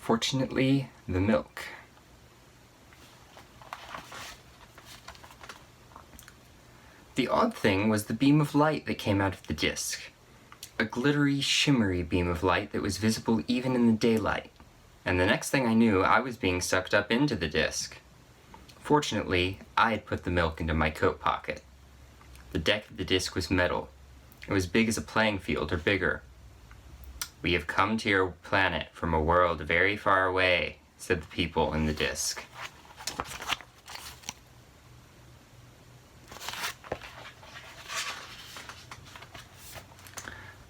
Fortunately, the milk. The odd thing was the beam of light that came out of the disc. A glittery, shimmery beam of light that was visible even in the daylight. And the next thing I knew, I was being sucked up into the disc. Fortunately, I had put the milk into my coat pocket. The deck of the disc was metal. It was big as a playing field, or bigger. "We have come to your planet from a world very far away," said the people in the disc.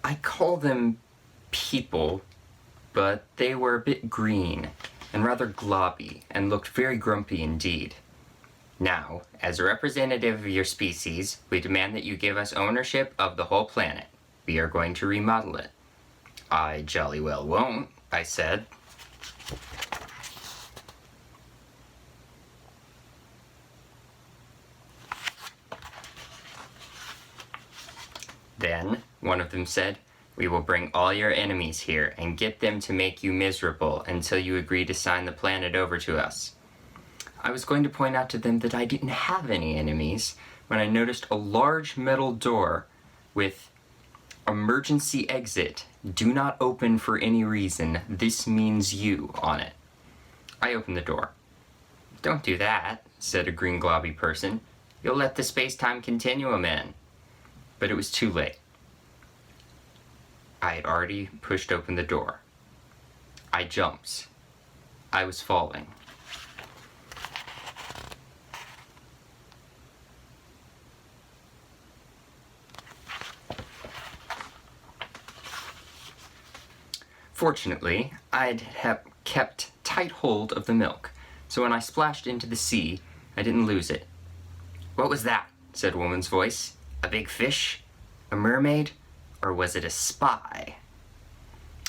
I call them people, but they were a bit green and rather globby and looked very grumpy indeed. "Now, as a representative of your species, we demand that you give us ownership of the whole planet. We are going to remodel it." "I jolly well won't," I said. "Then," one of them said, "we will bring all your enemies here and get them to make you miserable until you agree to sign the planet over to us." I was going to point out to them that I didn't have any enemies when I noticed a large metal door with "Emergency exit. Do not open for any reason. This means you" on it. I opened the door. "Don't do that," said a green globby person. "You'll let the space-time continuum in." But it was too late. I had already pushed open the door. I jumped. I was falling. Fortunately, I'd kept tight hold of the milk, so when I splashed into the sea, I didn't lose it. "What was that?" said a woman's voice. "A big fish? A mermaid? Or was it a spy?"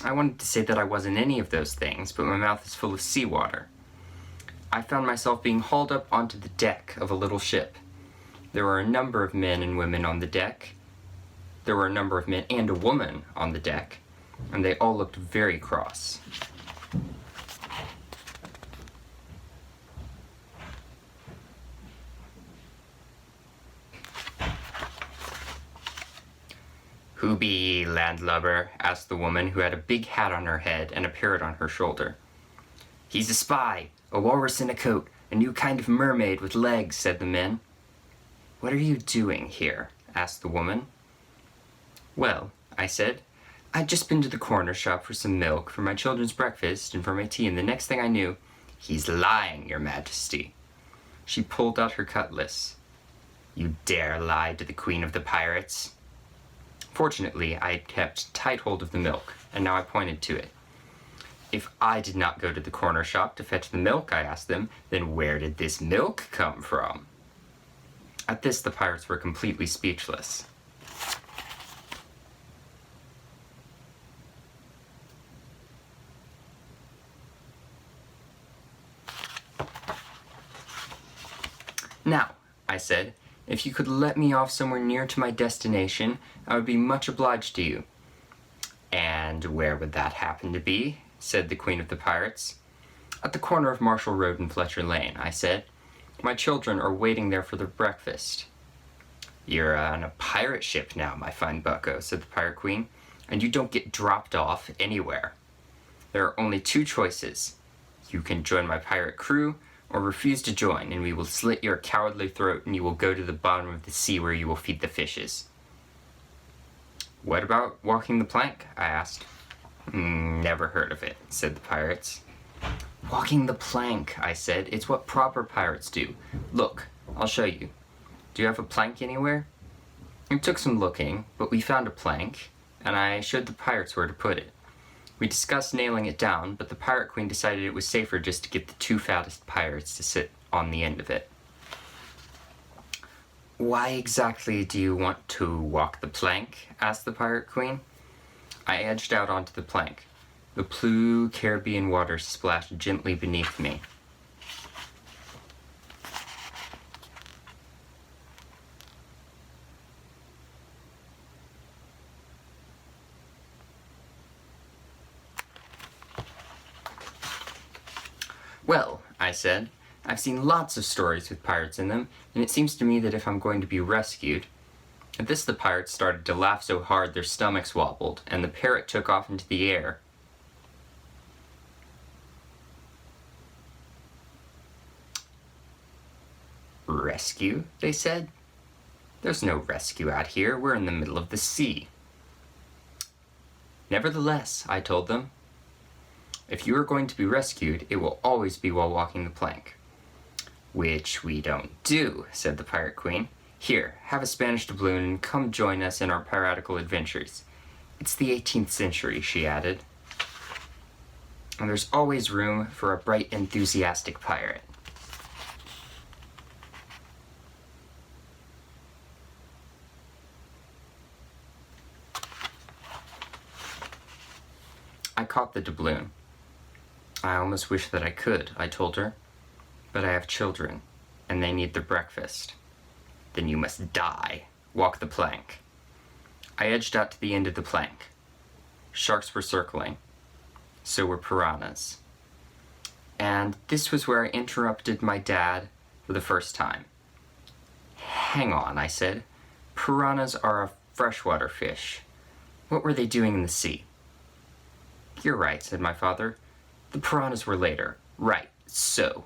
I wanted to say that I wasn't any of those things, but my mouth is full of seawater. I found myself being hauled up onto the deck of a little ship. There were a number of men and women on the deck. There were a number of men and a woman on the deck, and they all looked very cross. "Who be ye, landlubber?" asked the woman, who had a big hat on her head and a parrot on her shoulder. "He's a spy, a walrus in a coat, a new kind of mermaid with legs," said the men. "What are you doing here?" asked the woman. "Well," I said, "I'd just been to the corner shop for some milk for my children's breakfast and for my tea, and the next thing I knew—" "He's lying, your majesty." She pulled out her cutlass. "You dare lie to the queen of the pirates?" Fortunately, I had kept tight hold of the milk, and now I pointed to it. "If I did not go to the corner shop to fetch the milk," I asked them, "then where did this milk come from?" At this, the pirates were completely speechless. "Now," I said, "if you could let me off somewhere near to my destination, I would be much obliged to you." "And where would that happen to be?" said the Queen of the Pirates. "At the corner of Marshall Road and Fletcher Lane," I said. "My children are waiting there for their breakfast." "You're on a pirate ship now, my fine bucko," said the Pirate Queen, "and you don't get dropped off anywhere. There are only two choices. You can join my pirate crew, or refuse to join, and we will slit your cowardly throat and you will go to the bottom of the sea where you will feed the fishes." "What about walking the plank?" I asked. "Never heard of it," said the pirates. "Walking the plank," I said. "It's what proper pirates do. Look, I'll show you. Do you have a plank anywhere?" It took some looking, but we found a plank, and I showed the pirates where to put it. We discussed nailing it down, but the Pirate Queen decided it was safer just to get the two fattest pirates to sit on the end of it. "Why exactly do you want to walk the plank?" asked the Pirate Queen. I edged out onto the plank. The blue Caribbean waters splashed gently beneath me. Well, I said, I've seen lots of stories with pirates in them, and it seems to me that if I'm going to be rescued... At this the pirates started to laugh so hard their stomachs wobbled, and the parrot took off into the air. Rescue, they said. There's no rescue out here. We're in the middle of the sea. Nevertheless, I told them, if you are going to be rescued, it will always be while walking the plank. Which we don't do, said the Pirate Queen. Here, have a Spanish doubloon and come join us in our piratical adventures. It's the 18th century, she added. And there's always room for a bright, enthusiastic pirate. I caught the doubloon. I almost wish that I could, I told her. But I have children, and they need their breakfast. Then you must die. Walk the plank. I edged out to the end of the plank. Sharks were circling. So were piranhas. And this was where I interrupted my dad for the first time. Hang on, I said. Piranhas are a freshwater fish. What were they doing in the sea? You're right, said my father. The piranhas were later. Right, so